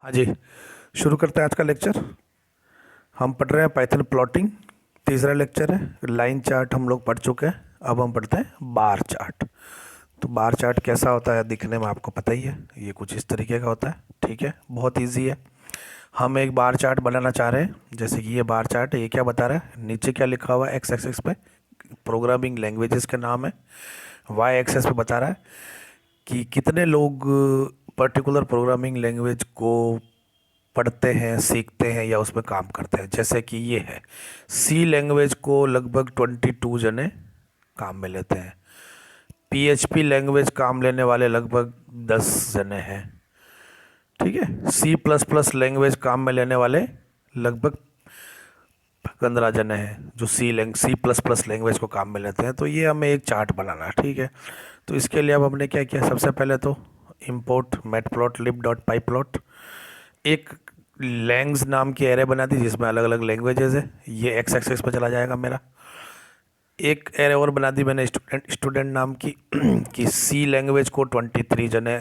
हाँ जी। शुरू करते हैं आज का लेक्चर। हम पढ़ रहे हैं पाइथन प्लॉटिंग। तीसरा लेक्चर है। लाइन चार्ट हम लोग पढ़ चुके हैं। अब हम पढ़ते हैं बार चार्ट। तो बार चार्ट कैसा होता है दिखने में आपको पता ही है। ये कुछ इस तरीके का होता है। ठीक है, बहुत इजी है। हम एक बार चार्ट बनाना चाह रहे हैं। जैसे कि ये बार चार्ट है, ये क्या बता रहा है, नीचे क्या लिखा हुआ है एक्स एक्सिस पे प्रोग्रामिंग लैंग्वेजेस के नाम है। वाई एक्सेस पे बता रहा है कि कितने लोग पर्टिकुलर प्रोग्रामिंग लैंग्वेज को पढ़ते हैं, सीखते हैं या उसमें काम करते हैं। जैसे कि ये है, सी लैंग्वेज को लगभग 22 जने काम में लेते हैं। पीएचपी लैंग्वेज काम लेने वाले लगभग 10 जने हैं। ठीक है, सी प्लस प्लस लैंग्वेज काम में लेने वाले लगभग 15 जने हैं जो सी प्लस प्लस लैंग्वेज को काम में लेते हैं। तो ये हमें एक चार्ट बनाना है। ठीक है, तो इसके लिए अब हमने क्या किया, सबसे पहले तो इम्पोर्ट matplotlib.pyplot एक लैंग्स नाम की एरे बना दी जिसमें अलग अलग लैंग्वेजेस है। ये एक्स एक्सिस पे चला जाएगा मेरा। एक एरे और बना दी मैंने स्टूडेंट नाम की कि सी लैंग्वेज को 23 जने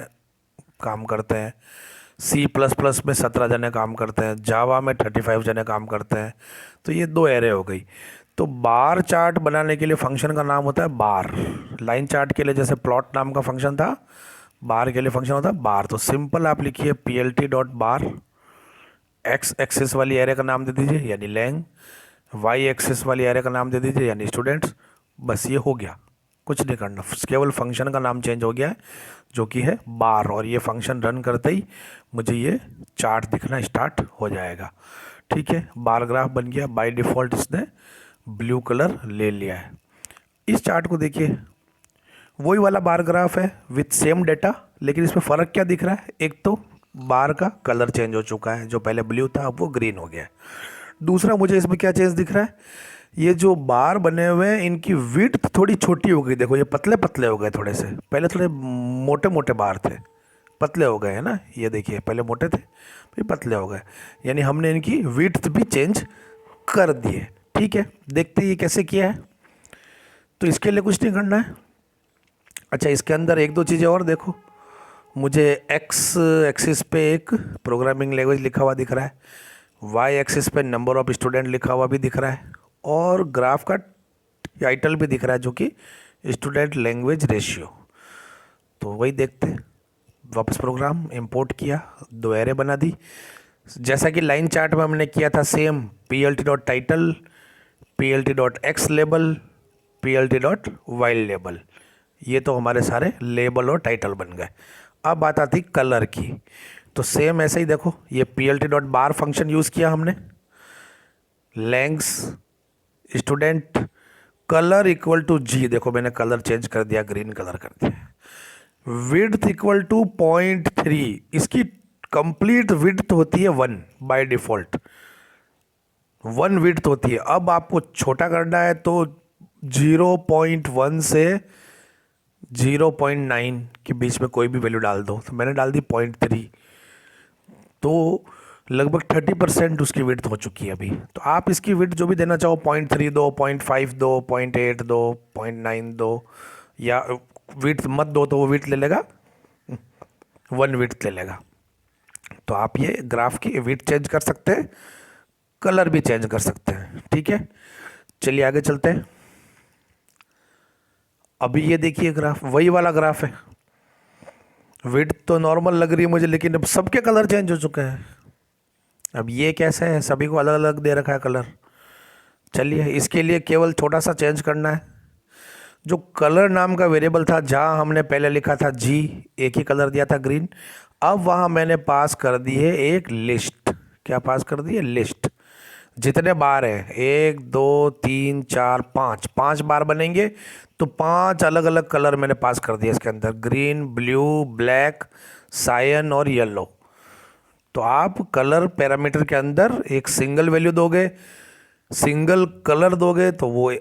काम करते हैं, सी प्लस प्लस में 17 जने काम करते हैं, जावा में 35 जने काम करते हैं। तो ये दो एरे हो गई। तो बार चार्ट बनाने के लिए फंक्शन का नाम होता है बार। लाइन चार्ट के लिए जैसे प्लॉट नाम का फंक्शन था, बार के लिए फंक्शन होता है बार। तो सिंपल आप लिखिए plt.bar। एक्स एक्सिस वाली एरे का नाम दे दीजिए यानी लैंग, वाई एक्सिस वाली एरे का नाम दे दीजिए यानी स्टूडेंट्स। बस ये हो गया, कुछ नहीं करना, केवल फंक्शन का नाम चेंज हो गया है जो कि है बार। और ये फंक्शन रन करते ही मुझे ये चार्ट दिखना स्टार्ट हो जाएगा। ठीक है, बार ग्राफ बन गया। बाय डिफ़ॉल्ट इसने ब्लू कलर ले लिया है। इस चार्ट को देखिए, वही वाला बार ग्राफ है विथ सेम डेटा, लेकिन इसमें फ़र्क क्या दिख रहा है, एक तो बार का कलर चेंज हो चुका है, जो पहले ब्लू था अब वो ग्रीन हो गया है। दूसरा मुझे इसमें क्या चेंज दिख रहा है, ये जो बार बने हुए हैं इनकी विड्थ थोड़ी छोटी हो गई। देखो ये पतले पतले हो गए थोड़े से, पहले थोड़े मोटे मोटे बार थे, पतले हो गए हैं ना। ये देखिए पहले मोटे थे फिर पतले हो गए, यानी हमने इनकी विड्थ भी चेंज कर दी है। ठीक है, देखते हैं ये कैसे किया है। तो इसके लिए कुछ नहीं करना है। अच्छा, इसके अंदर एक दो चीज़ें और देखो। मुझे एक्स एक्सिस पे एक प्रोग्रामिंग लैंग्वेज लिखा हुआ दिख रहा है, वाई एक्सिस पे नंबर ऑफ स्टूडेंट लिखा हुआ भी दिख रहा है, और ग्राफ का टाइटल भी दिख रहा है जो कि स्टूडेंट लैंग्वेज रेशियो। तो वही देखते हैं। वापस प्रोग्राम इंपोर्ट किया, दो एरे बना दी जैसा कि लाइन चार्ट में हमने किया था सेम। plt.title, plt.xlabel, plt.whileLabel, ये तो हमारे सारे लेबल और टाइटल बन गए। अब बात आती कलर की। तो सेम ऐसे ही देखो, ये plt.bar फंक्शन यूज़ किया हमने, लैंग्स स्टूडेंट कलर इक्वल टू जी। देखो मैंने कलर चेंज कर दिया, ग्रीन कलर कर दिया। विड्थ इक्वल टू 0.3, इसकी कंप्लीट विड्थ होती है 1 बाय डिफ़ॉल्ट, 1 विड्थ होती है। अब आपको छोटा करना है तो 0.1 से 0.9 के बीच में कोई भी वैल्यू डाल दो। तो मैंने डाल दी 0.3, तो लगभग 30% उसकी विड्थ हो चुकी है अभी। तो आप इसकी विड्थ जो भी देना चाहो, 0.3 दो, 0.5 दो, 0.8 दो, 0.9 दो, या विड्थ मत दो तो वो विड्थ ले लेगा, 1 विड्थ ले लेगा। तो आप ये ग्राफ की विड्थ चेंज कर सकते हैं, कलर भी चेंज कर सकते हैं। ठीक है, चलिए आगे चलते हैं। अभी ये देखिए ग्राफ, वही वाला ग्राफ है। विड्थ तो नॉर्मल लग रही है मुझे, लेकिन अब सबके कलर चेंज हो चुके हैं। अब ये कैसे है, सभी को अलग अलग दे रखा है कलर। चलिए इसके लिए केवल छोटा सा चेंज करना है। जो कलर नाम का वेरिएबल था, जहाँ हमने पहले लिखा था जी, एक ही कलर दिया था ग्रीन, अब वहाँ मैंने पास कर दी है एक लिस्ट। क्या पास कर दी है, लिस्ट। जितने बार हैं, 1 2 3 4 5, 5 बार बनेंगे तो 5 अलग अलग कलर मैंने पास कर दिया इसके अंदर, ग्रीन, ब्लू, ब्लैक, सायन और येलो। तो आप कलर पैरामीटर के अंदर एक सिंगल वैल्यू दोगे, सिंगल कलर दोगे तो वो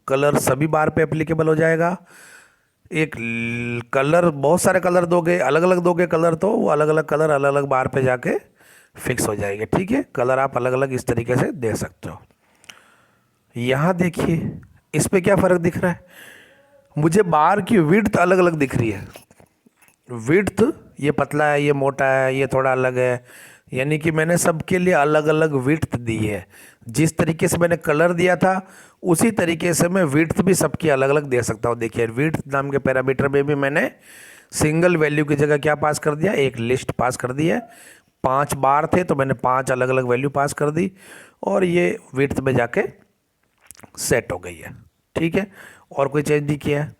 कलर सभी बार पे एप्लीकेबल हो जाएगा। एक कलर, बहुत सारे कलर दोगे, अलग अलग दोगे कलर, तो वो अलग अलग कलर अलग अलग बार पे जाके फिक्स हो जाएंगे। ठीक है, कलर आप अलग अलग इस तरीके से दे सकते हो। यहाँ देखिए इस पे क्या फ़र्क दिख रहा है, मुझे बार की विड्थ अलग अलग दिख रही है। विड्थ ये पतला है, ये मोटा है, ये थोड़ा अलग है, यानी कि मैंने सबके लिए अलग अलग विड्थ दी है। जिस तरीके से मैंने कलर दिया था उसी तरीके से मैं विड्थ भी सबकी अलग अलग दे सकता हूँ। देखिए विड्थ नाम के पैरामीटर में भी मैंने सिंगल वैल्यू की जगह क्या पास कर दिया, एक लिस्ट पास कर दी है। 5 बार थे तो मैंने 5 अलग अलग वैल्यू पास कर दी और ये विड्थ में जाके सेट हो गई है। ठीक है, और कोई चेंज नहीं किया है।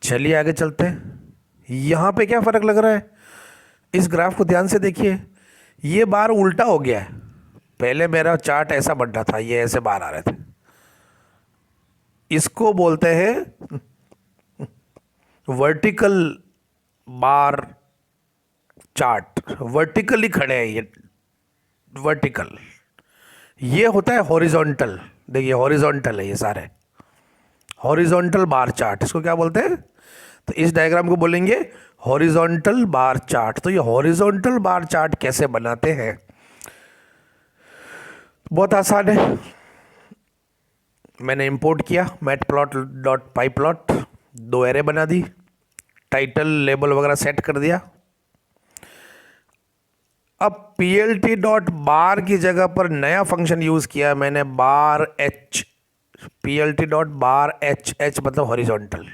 चलिए आगे चलते हैं। यहाँ पे क्या फ़र्क लग रहा है, इस ग्राफ को ध्यान से देखिए, ये बार उल्टा हो गया है। पहले मेरा चार्ट ऐसा बन रहा था, ये ऐसे बार आ रहे थे। इसको बोलते हैं वर्टिकल बार चार्ट। वर्टिकली खड़े हैं ये, वर्टिकल। ये होता है हॉरिजॉन्टल। देखिए हॉरिजॉन्टल है ये सारे, हॉरिजॉन्टल बार चार्ट। इसको क्या बोलते हैं, तो इस डायग्राम को बोलेंगे हॉरिजॉन्टल बार चार्ट। तो ये हॉरिजॉन्टल बार चार्ट कैसे बनाते हैं, बहुत आसान है। मैंने इंपोर्ट किया matplotlib.pyplot, 2 एरे बना दी, टाइटल लेबल वगैरह सेट कर दिया। अब plt.bar की जगह पर नया फंक्शन यूज किया मैंने, बार h। plt.bar h मतलब हॉरिजॉन्टल।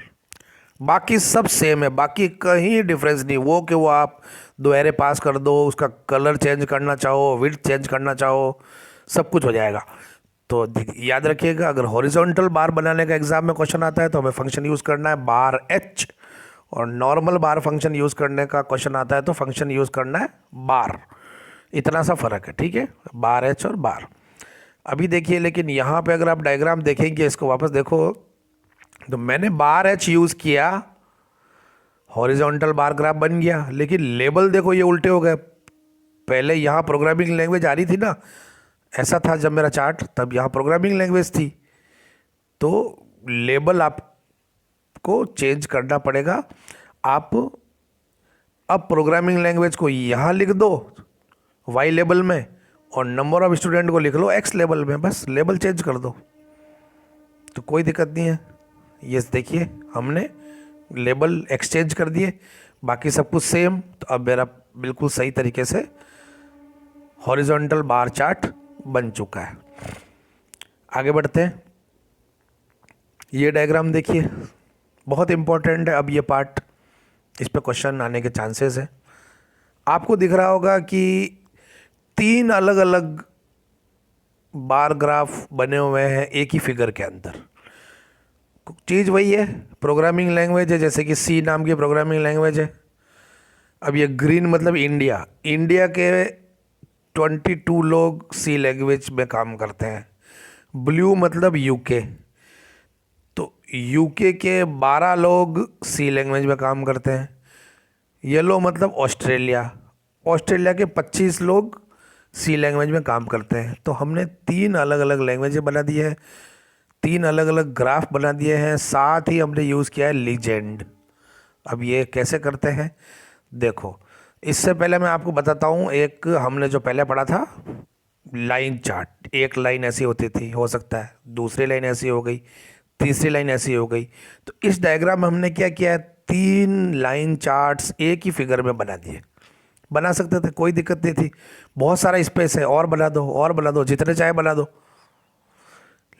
बाकी सब सेम है, बाकी कहीं डिफरेंस नहीं। वो कि वो आप 2 एरे पास कर दो, उसका कलर चेंज करना चाहो, विड्थ चेंज करना चाहो, सब कुछ हो जाएगा। तो याद रखिएगा, अगर हॉरिजॉन्टल बार बनाने का एग्जाम में क्वेश्चन आता है तो हमें फंक्शन यूज़ करना है बार h, और नॉर्मल बार फंक्शन यूज़ करने का क्वेश्चन आता है तो फंक्शन यूज़ करना है बार। इतना सा फ़र्क है, ठीक है, बार h और बार। अभी देखिए, लेकिन यहाँ पे अगर आप डायग्राम देखेंगे, इसको वापस देखो, तो मैंने बार h यूज़ किया, हॉरिजॉन्टल बार ग्राफ बन गया, लेकिन लेबल देखो ये उल्टे हो गए। पहले यहाँ प्रोग्रामिंग लैंग्वेज आ रही थी ना, ऐसा था जब मेरा चार्ट, तब यहाँ प्रोग्रामिंग लैंग्वेज थी। तो लेबल आपको चेंज करना पड़ेगा। आप अब प्रोग्रामिंग लैंग्वेज को यहाँ लिख दो वाई लेबल में, और नंबर ऑफ स्टूडेंट को लिख लो एक्स लेबल में, बस लेबल चेंज कर दो तो कोई दिक्कत नहीं है। ये देखिए हमने लेबल एक्सचेंज कर दिए, बाकी सब कुछ सेम। तो अब मेरा बिल्कुल सही तरीके से हॉरिजॉन्टल बार चार्ट बन चुका है। आगे बढ़ते हैं। ये डायग्राम देखिए, बहुत इंपॉर्टेंट है अब ये पार्ट, इस पे क्वेश्चन आने के चांसेस है। आपको दिख रहा होगा कि 3 अलग अलग बार ग्राफ बने हुए हैं एक ही फिगर के अंदर। चीज़ वही है, प्रोग्रामिंग लैंग्वेज है, जैसे कि सी नाम की प्रोग्रामिंग लैंग्वेज है। अब ये ग्रीन मतलब इंडिया, इंडिया के 22 लोग सी लैंग्वेज में काम करते हैं। ब्लू मतलब यूके, तो यूके के 12 लोग सी लैंग्वेज में काम करते हैं। येलो मतलब ऑस्ट्रेलिया, ऑस्ट्रेलिया के 25 लोग सी लैंग्वेज में काम करते हैं। तो हमने 3 अलग अलग लैंग्वेजें बना दी है, 3 अलग अलग ग्राफ बना दिए हैं, साथ ही हमने यूज़ किया है लीजेंड। अब ये कैसे करते हैं देखो, इससे पहले मैं आपको बताता हूँ। एक हमने जो पहले पढ़ा था लाइन चार्ट, एक लाइन ऐसी होती थी, हो सकता है दूसरी लाइन ऐसी हो गई, तीसरी लाइन ऐसी हो गई। तो इस डायग्राम में हमने क्या किया है, 3 लाइन चार्ट्स एक ही फिगर में बना दिए। बना सकते थे, कोई दिक्कत नहीं थी, बहुत सारा स्पेस है, और बना दो और बना दो, जितने चाहे बना दो।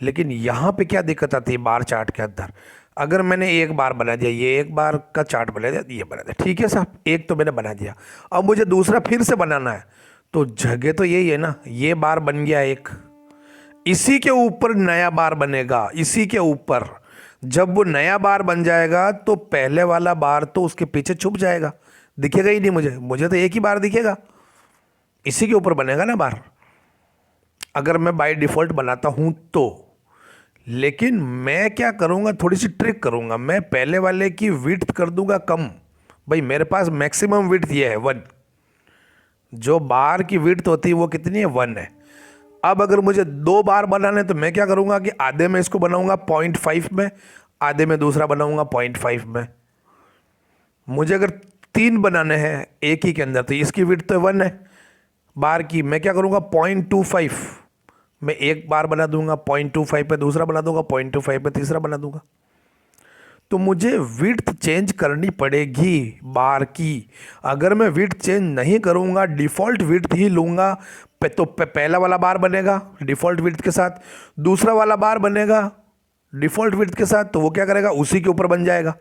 लेकिन यहाँ पे क्या दिक्कत आती है बार चार्ट के अंदर, अगर मैंने एक बार बना दिया, ये एक बार का चार्ट बना दिया, ये बना दिया, ठीक है साहब, एक तो मैंने बना दिया, अब मुझे दूसरा फिर से बनाना है, तो जगह तो यही है ना, ये बार बन गया एक, इसी के ऊपर नया बार बनेगा, इसी के ऊपर। जब वो नया बार बन जाएगा तो पहले वाला बार तो उसके पीछे छुप जाएगा, दिखेगा ही नहीं मुझे तो एक ही बार दिखेगा, इसी के ऊपर बनेगा ना बार, अगर मैं बाय डिफ़ॉल्ट बनाता हूँ तो। लेकिन मैं क्या करूँगा, थोड़ी सी ट्रिक करूँगा, मैं पहले वाले की विड्थ कर दूंगा कम। भाई मेरे पास मैक्सिमम विड्थ ये है 1, जो बार की विड्थ होती है वो कितनी है, 1 है। अब अगर मुझे 2 बार बनाने तो मैं क्या करूँगा कि आधे में इसको बनाऊँगा 0.5 में, आधे में दूसरा बनाऊँगा 0.5 में। मुझे अगर 3 बनाने हैं एक ही के अंदर, तो इसकी विड्थ तो 1 है बार की, मैं क्या करूँगा 0.25 मैं एक बार बना दूंगा, 0.25 पे दूसरा बना दूंगा, 0.25 पे तीसरा बना दूंगा। तो मुझे विड्थ चेंज करनी पड़ेगी बार की। अगर मैं विड्थ चेंज नहीं करूँगा, डिफ़ॉल्ट विड्थ ही लूँगा, तो पहला वाला बार बनेगा डिफ़ॉल्ट विड्थ के साथ, दूसरा वाला बार बनेगा डिफ़ॉल्ट विड्थ के साथ, तो वो क्या करेगा, उसी के ऊपर बन जाएगा,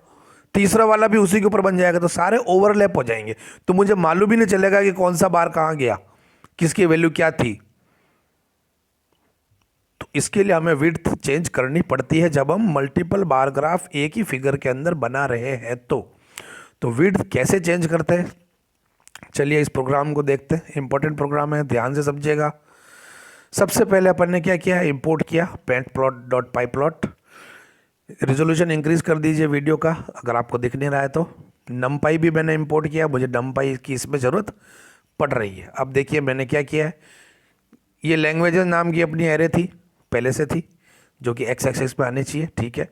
तीसरा वाला भी उसी के ऊपर बन जाएगा, तो सारे ओवरलैप हो जाएंगे, तो मुझे मालूम ही नहीं चलेगा कि कौन सा बार कहाँ गया, किसकी वैल्यू क्या थी। तो इसके लिए हमें विड्थ चेंज करनी पड़ती है जब हम मल्टीपल बार ग्राफ एक ही फिगर के अंदर बना रहे हैं। तो विड्थ कैसे चेंज करते हैं, चलिए इस प्रोग्राम को देखते हैं। इंपॉर्टेंट प्रोग्राम है, ध्यान से समझिएगा। सबसे पहले अपन ने क्या किया, इंपोर्ट किया paintplot.pyplot। रिजोल्यूशन इंक्रीज कर दीजिए वीडियो का अगर आपको दिख नहीं रहा है तो। नमपाई भी मैंने इंपोर्ट किया, मुझे नमपाई की इसमें ज़रूरत पड़ रही है। अब देखिए मैंने क्या किया है, ये लैंग्वेजेस नाम की अपनी एरे थी, पहले से थी, जो कि एक्स एक्सिस पे आनी चाहिए, ठीक है।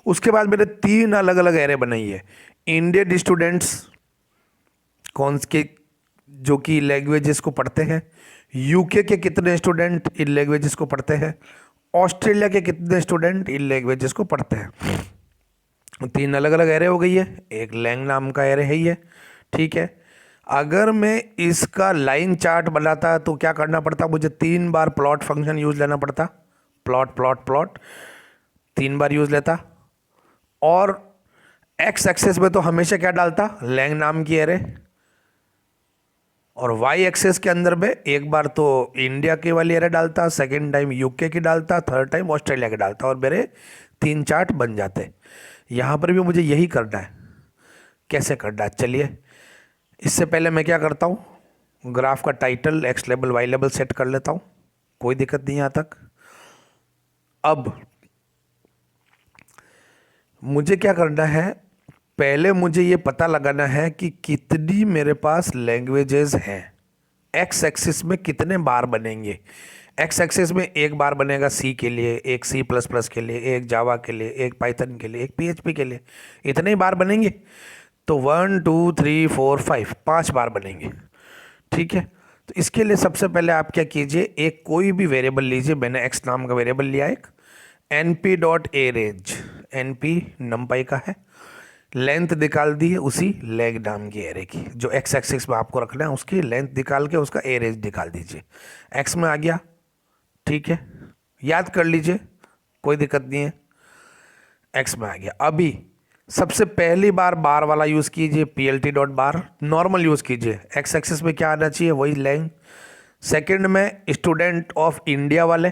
उसके बाद मैंने 3 अलग अलग एरे बनाई है। इंडियन स्टूडेंट्स कौन के, जो कि लैंग्वेजेस को पढ़ते हैं, यूके के कितने स्टूडेंट इन लैंग्वेजेस को पढ़ते हैं, ऑस्ट्रेलिया के कितने स्टूडेंट इन लैंग्वेजेस को पढ़ते हैं। 3 अलग अलग एरे हो गई है, एक लैंग नाम का एरे है ये, ठीक है। अगर मैं इसका लाइन चार्ट बनाता तो क्या करना पड़ता, मुझे 3 बार प्लॉट फंक्शन यूज लेना पड़ता, प्लॉट प्लॉट प्लॉट 3 बार यूज लेता। और एक्स एक्सेस में तो हमेशा क्या डालता, लैंग नाम की एरे, और वाई एक्सेस के अंदर में एक बार तो इंडिया के वाली एरे डालता, सेकेंड टाइम यूके की डालता, थर्ड टाइम ऑस्ट्रेलिया के डालता, और मेरे 3 चार्ट बन जाते। यहाँ पर भी मुझे यही करना है। कैसे करना है, चलिए इससे पहले मैं क्या करता हूँ, ग्राफ का title X label Y label set कर लेता हूँ, कोई दिक्कत नहीं यहाँ तक। अब मुझे क्या करना है, पहले मुझे ये पता लगाना है कि कितनी मेरे पास लैंग्वेजेस हैं, एक्स एक्सिस में कितने बार बनेंगे। एक्स एक्सिस में एक बार बनेगा सी के लिए, एक सी प्लस प्लस के लिए, एक जावा के लिए, एक पाइथन के लिए, एक पीएचपी के लिए, इतने ही बार बनेंगे। तो 1 2 3 4 5 5 बार बनेंगे, ठीक है। तो इसके लिए सबसे पहले आप क्या कीजिए, एक कोई भी वेरिएबल लीजिए, मैंने एक्स नाम का वेरिएबल लिया एक, np.arrange, np नंपाई का है, लेंथ निकाल दी है उसी लेग नाम की एरे की, जो एक्स एक्सिस में आपको रखना है उसकी लेंथ निकाल के उसका एरेंज निकाल दीजिए। एक्स में आ गया, ठीक है, याद कर लीजिए, कोई दिक्कत नहीं है, एक्स में आ गया। अभी सबसे पहली बार बार वाला यूज़ कीजिए, plt.bar नॉर्मल यूज़ कीजिए। एक्स एक्सिस में क्या आना चाहिए, वही लेंथ। सेकंड में स्टूडेंट ऑफ इंडिया वाले।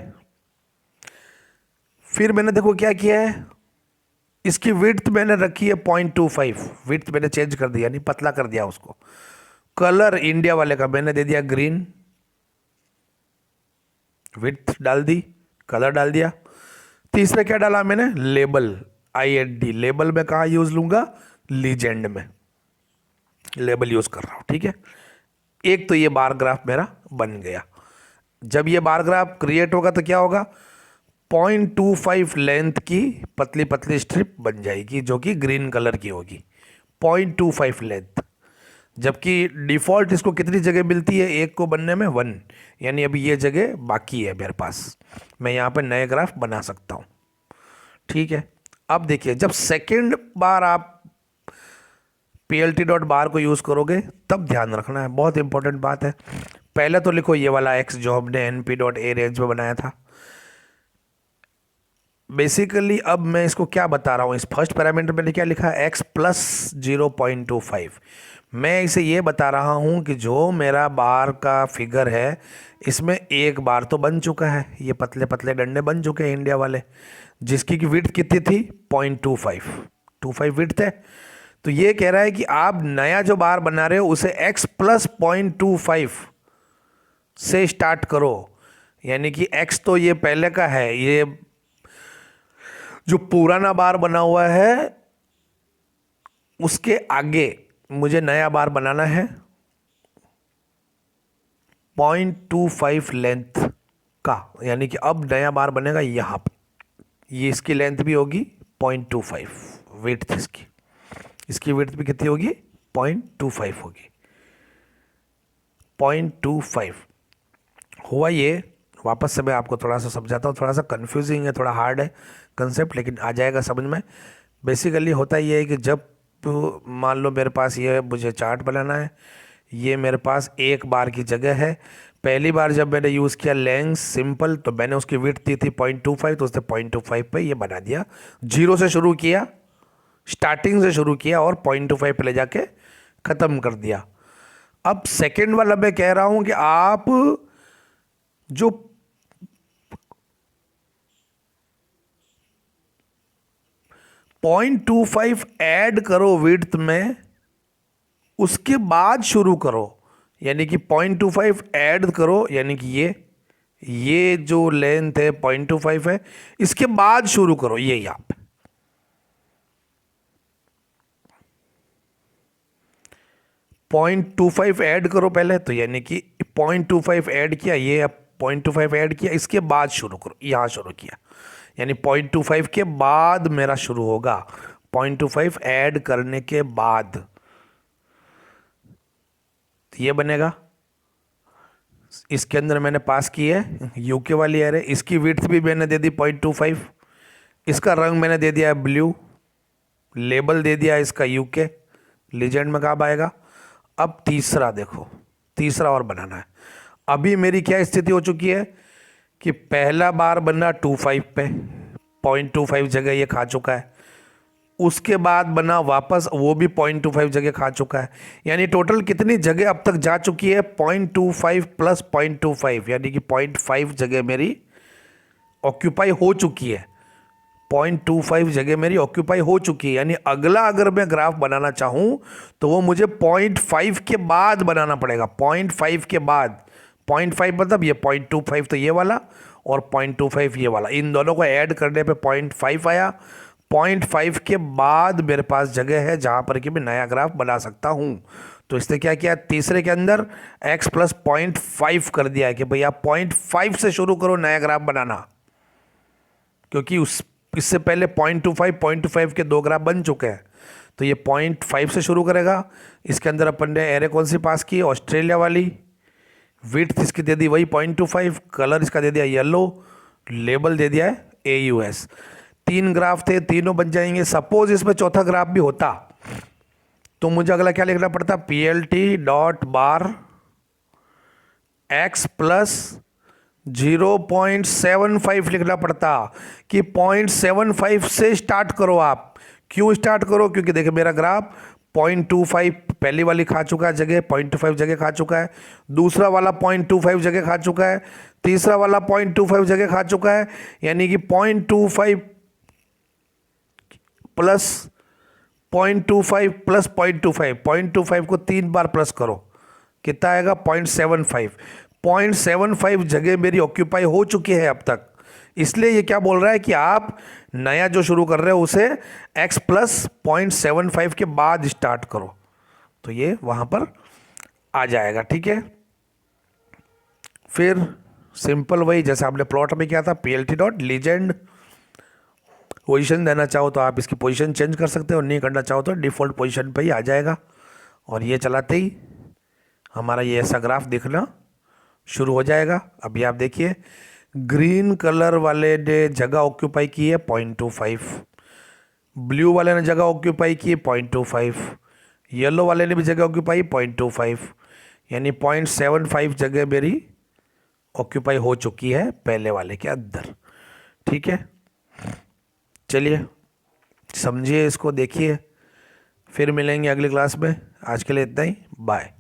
फिर मैंने देखो क्या किया है, इसकी विड्थ मैंने रखी है 0.25, विड्थ मैंने चेंज कर दिया, नहीं पतला कर दिया उसको। कलर इंडिया वाले का मैंने दे दिया ग्रीन, विड्थ डाल दी, कलर डाल दिया। तीसरा क्या डाला मैंने, लेबल, IND, लेबल में कहाँ यूज लूंगा, लीजेंड में लेबल यूज कर रहा हूँ, ठीक है। एक तो ये बार ग्राफ मेरा बन गया। जब ये बार ग्राफ क्रिएट होगा तो क्या होगा, 0.25 लेंथ की पतली पतली स्ट्रिप बन जाएगी, जो कि ग्रीन कलर की होगी, 0.25 लेंथ। जबकि डिफ़ॉल्ट इसको कितनी जगह मिलती है, एक को बनने में 1, यानी अभी ये जगह बाकी है मेरे पास, मैं यहाँ पर नए ग्राफ बना सकता हूँ, ठीक है। अब देखिए, जब सेकेंड बार आप plt.bar को यूज़ करोगे तब ध्यान रखना है, बहुत इंपॉर्टेंट बात है। पहले तो लिखो ये वाला x जो हमने np.arrange में बनाया था। बेसिकली अब मैं इसको क्या बता रहा हूँ, इस फर्स्ट पैरामीटर मैंने क्या लिखा है, x प्लस 0.25। मैं इसे ये बता रहा हूँ कि जो मेरा बार का फिगर है इसमें एक बार तो बन चुका है, ये पतले पतले डंडे बन चुके हैं इंडिया वाले, जिसकी की विड्थ कितनी थी, 0.25 विड्थ है। तो ये कह रहा है कि आप नया जो बार बना रहे हो उसे x प्लस 0.25 से स्टार्ट करो, यानी कि x तो ये पहले का है, ये जो पुराना बार बना हुआ है उसके आगे मुझे नया बार बनाना है 0.25 लेंथ का, यानी कि अब नया बार बनेगा यहाँ पर, ये इसकी लेंथ भी होगी 0.25, विड्थ इसकी विड्थ भी कितनी होगी, 0.25 होगी, 0.25 हुआ ये। वापस से मैं आपको थोड़ा सा समझाता हूँ, थोड़ा सा कंफ्यूजिंग है, थोड़ा हार्ड है कंसेप्ट, लेकिन आ जाएगा समझ में। बेसिकली होता ये है कि जब मान लो मेरे पास ये मुझे चार्ट बनाना है, ये मेरे पास एक बार की जगह है। पहली बार जब मैंने यूज़ किया लेंथ सिंपल, तो मैंने उसकी विड्थ दी थी 0.25, तो उसने 0.25 पे ये बना दिया। जीरो से शुरू किया, स्टार्टिंग से शुरू किया और 0.25 पे ले जाके ख़त्म कर दिया। अब सेकेंड वाला मैं कह रहा हूँ कि आप जो 0.25 ऐड करो विड्थ में, उसके बाद शुरू करो। यानी कि 0.25 ऐड करो, यानी कि ये जो लेंथ है 0.25 है, इसके बाद शुरू करो। ये यहां पे 0.25 ऐड करो पहले, तो यानी कि 0.25 ऐड किया, ये अब 0.25 ऐड किया, इसके बाद शुरू करो। यहां शुरू किया, यानी 0.25 के बाद मेरा शुरू होगा, 0.25 ऐड करने के बाद ये बनेगा। इसके अंदर मैंने पास की है यूके वाली एरे, इसकी विड्थ भी मैंने दे दी 0.25, इसका रंग मैंने दे दिया है ब्लू, लेबल दे दिया है इसका यूके, लीजेंड में कब आएगा। अब तीसरा देखो, तीसरा और बनाना है। अभी मेरी क्या स्थिति हो चुकी है कि पहला बार बना 25 पे, 0.25 जगह ये खा चुका है। उसके बाद बना वापस, वो भी 0.25 जगह खा चुका है। यानी टोटल कितनी जगह अब तक जा चुकी है, 0.25 प्लस 0.25, यानी कि 0.5 जगह मेरी ऑक्यूपाई हो चुकी है। 0.25 जगह मेरी ऑक्यूपाई हो चुकी है। यानी अगला अगर मैं ग्राफ बनाना चाहूं तो वो मुझे 0.5 के बाद बनाना पड़ेगा। 0.5 के बाद, 0.5 मतलब ये 0.25 तो ये वाला और 0.25 ये वाला, इन दोनों को ऐड करने पे 0.5 आया। 0.5 के बाद मेरे पास जगह है जहां पर कि मैं नया ग्राफ बना सकता हूं। तो इसने क्या किया, तीसरे के अंदर x प्लस 0.5 कर दिया है कि भैया 0.5 से शुरू करो नया ग्राफ बनाना, क्योंकि इससे पहले 0.25 के दो ग्राफ बन चुके हैं। तो ये 0.5 से शुरू करेगा। इसके अंदर अपन ने एरे कौन सी पास की, ऑस्ट्रेलिया वाली। विड्थ इसकी दे दी वही 0.25, कलर इसका दे दिया येलो, लेबल दे दिया है AUS। तीन ग्राफ थे, तीनों बन जाएंगे। सपोज इसमें चौथा ग्राफ भी होता तो मुझे अगला क्या लिखना पड़ता, PLT डॉट बार x प्लस 0.75 लिखना पड़ता कि 0.75 से स्टार्ट करो आप। क्यों स्टार्ट करो, क्योंकि देखिए मेरा ग्राफ 0.25 पहली वाली खा चुका है जगह, 0.25 जगह खा चुका है। दूसरा वाला 0.25 जगह खा चुका है। तीसरा वाला 0.25 जगह खा चुका है। यानी कि 0.25 प्लस 0.25 प्लस 0.25, 0.25 को 3 बार प्लस करो, कितना आएगा 0.75। 0.75 जगह मेरी ऑक्यूपाई हो चुकी है अब तक। इसलिए ये क्या बोल रहा है कि आप नया जो शुरू कर रहे हो उसे x प्लस 0.75 के बाद स्टार्ट करो, तो ये वहां पर आ जाएगा। ठीक है, फिर सिंपल वही जैसे आपने प्लॉट में किया था, PLT डॉट लीजेंड। पोजीशन देना चाहो तो आप इसकी पोजीशन चेंज कर सकते हो, नहीं करना चाहो तो डिफ़ॉल्ट पोजीशन पे ही आ जाएगा। और ये चलाते ही हमारा ये ऐसा ग्राफ दिखना शुरू हो जाएगा। अभी आप देखिए, ग्रीन कलर वाले ने जगह ऑक्यूपाई की है 0.25, ब्लू वाले ने जगह ऑक्यूपाई की है 0.25, येलो वाले ने भी जगह ऑक्यूपाई 0.25, यानी 0.75 जगह मेरी ऑक्यूपाई हो चुकी है पहले वाले के अंदर। ठीक है, चलिए समझिए इसको, देखिए, फिर मिलेंगे अगली क्लास में। आज के लिए इतना ही, बाय।